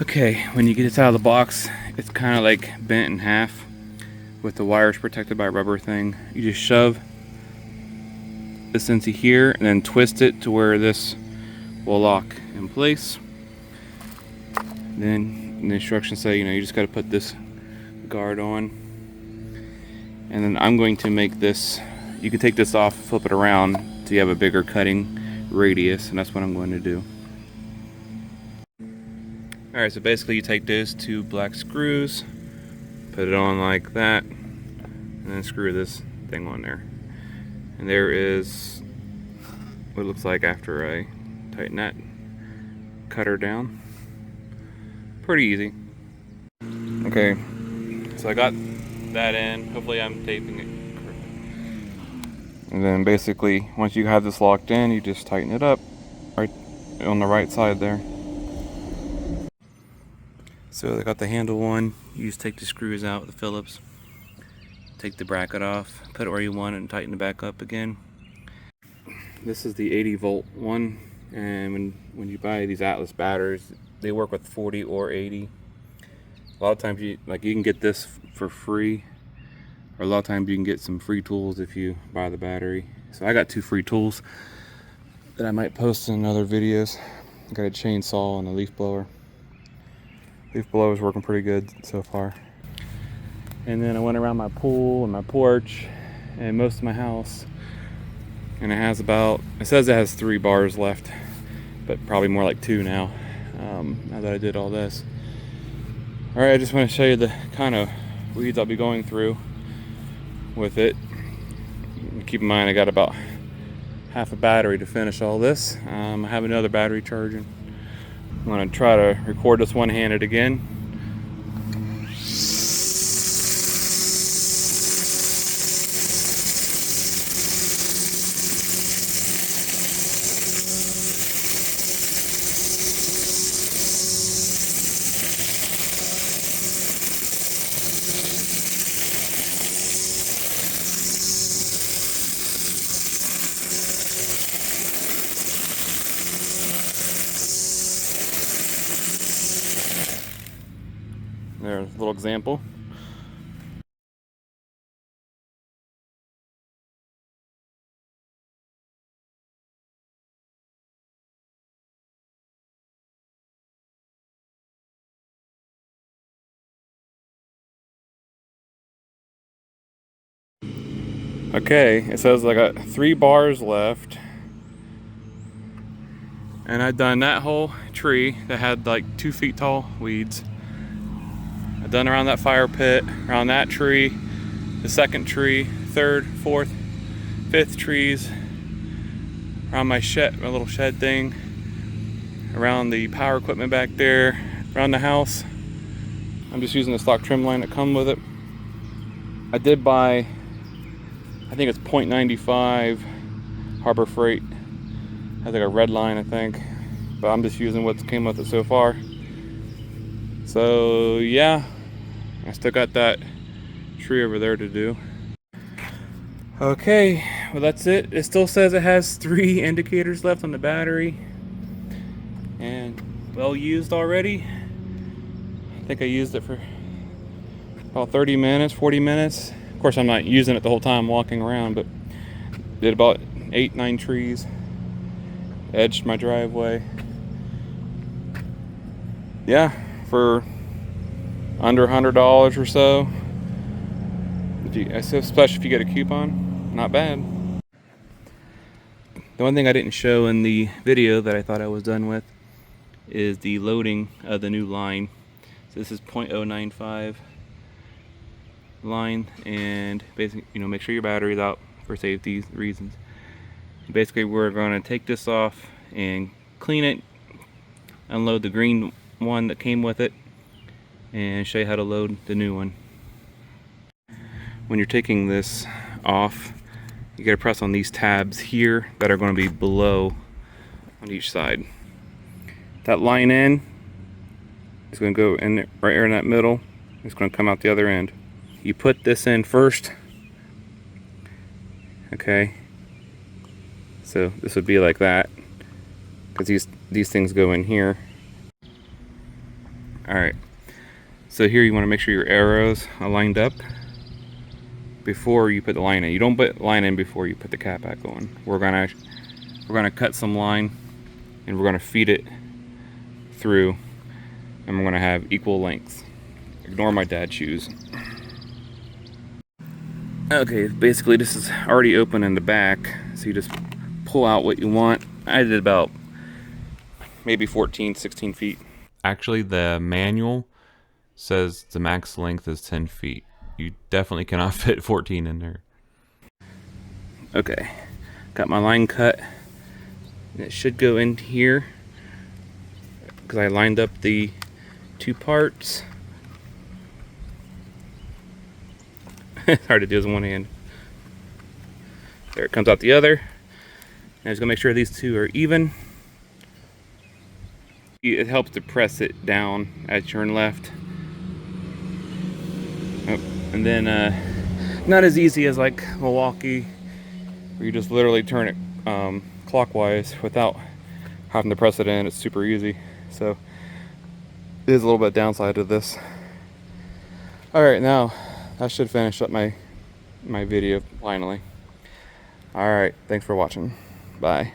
Okay, when you get this out of the box, it's kind of like bent in half with the wires protected by a rubber thing. You just shove this into here and then twist it to where this will lock in place. Then the instructions say, you just got to put this guard on. And then I'm going to make this, you can take this off, flip it around so you have a bigger cutting radius, and that's what I'm going to do. Alright, so basically you take those two black screws, put it on like that, and then screw this thing on there. And there is what it looks like after I tighten that cutter down. Pretty easy. Okay, so I got that in. Hopefully I'm taping it correctly. And then basically, once you have this locked in, you just tighten it up right on the right side there. So I got the handle on. You just take the screws out with the Phillips, take the bracket off, put it where you want it, and tighten it back up again. This is the 80 volt one, and when you buy these Atlas batteries, they work with 40 or 80. A lot of times you can get this for free, or a lot of times you can get some free tools if you buy the battery. So I got 2 free tools that I might post in other videos. I got a chainsaw and a leaf blower. Leaf blower is working pretty good so far. And then I went around my pool and my porch and most of my house, and it says it has 3 bars left, but probably more like 2 now, now that I did all this. Alright, I just want to show you the kind of weeds I'll be going through with it. Keep in mind I got about half a battery to finish all this. I have another battery charging. I'm going to try to record this one-handed again. There's a little example. Okay, it says I got 3 bars left, and I've done that whole tree that had like 2 feet tall weeds. I've done around that fire pit, around that tree, the second tree, 3rd, 4th, 5th trees, around my shed, my little shed thing, around the power equipment back there, around the house. I'm just using the stock trim line that comes with it. I did buy, I think it's .95 Harbor Freight. Has like a red line, I think, but I'm just using what's came with it so far. So yeah, I still got that tree over there to do. Okay, well that's it. It still says it has 3 indicators left on the battery, and well used already. I think I used it for about 30 minutes, 40 minutes. Of course I'm not using it the whole time walking around, but did about 8-9 trees. Edged my driveway. Yeah, for under $100 or so, especially if you get a coupon, not bad. The one thing I didn't show in the video that I thought I was done with is the loading of the new line. So this is .095 line, and basically, make sure your battery's out for safety reasons. Basically, we're going to take this off and clean it, unload the green one that came with it, and show you how to load the new one. When you're taking this off, you got to press on these tabs here that are going to be below on each side. That line in is going to go in right here in that middle. It's going to come out the other end. You put this in first. Okay. So this would be like that, because these things go in here. Alright, so here you want to make sure your arrows are lined up before you put the line in. You don't put line in before you put the cap back on. We're gonna cut some line and we're gonna feed it through, and we're gonna have equal lengths. Ignore my dad's shoes. Okay, basically this is already open in the back, so you just pull out what you want. I did about maybe 14, 16 feet. Actually, the manual says the max length is 10 feet. You definitely cannot fit 14 in there. Okay, got my line cut. And it should go in here because I lined up the two parts. It's hard to do with one hand. There it comes out the other. And I'm just gonna make sure these two are even. It helps to press it down as you turn left. Oh, and then not as easy as like Milwaukee, where you just literally turn it clockwise without having to press it in. It's super easy. So there's a little bit of downside to this. All right, now that should finish up my video finally. All right, thanks for watching. Bye.